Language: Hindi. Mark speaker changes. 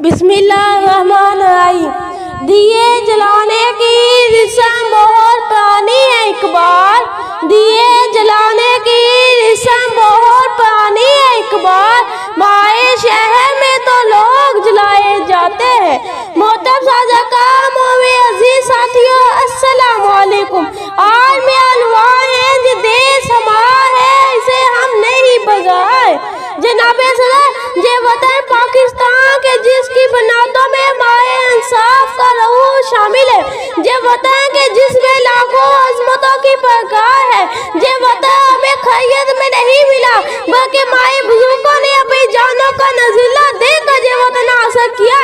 Speaker 1: बिस्मिल्लाहिर्रहमानिर्रहीम। दिए जलाने की रस्म बहुत पुरानी है। इकबाल दिए जलाने की रस्म बहुत पुरानी है। इकबाल माए शहर में तो लोग जलाए जाते हैं। मोहतरम साजा का मोवे अजीज साथियों, अस्सलाम वालेकुम। आज में अलवार है जो देश हमारा है, इसे हम नहीं बगाए। जनाबे सदर जे वतन पाकिस्तान के जिसकी बनातों में माए इंसाफ का लहू शामिल है। जे वतन के जिसमें लाखों अजमतों की प्रकार है। जे वतन हमें खैरियत में नहीं मिला, बल्कि माए बुजुर्गों ने अपनी जानों का नज़ीला देकर जे वतन हासिल किया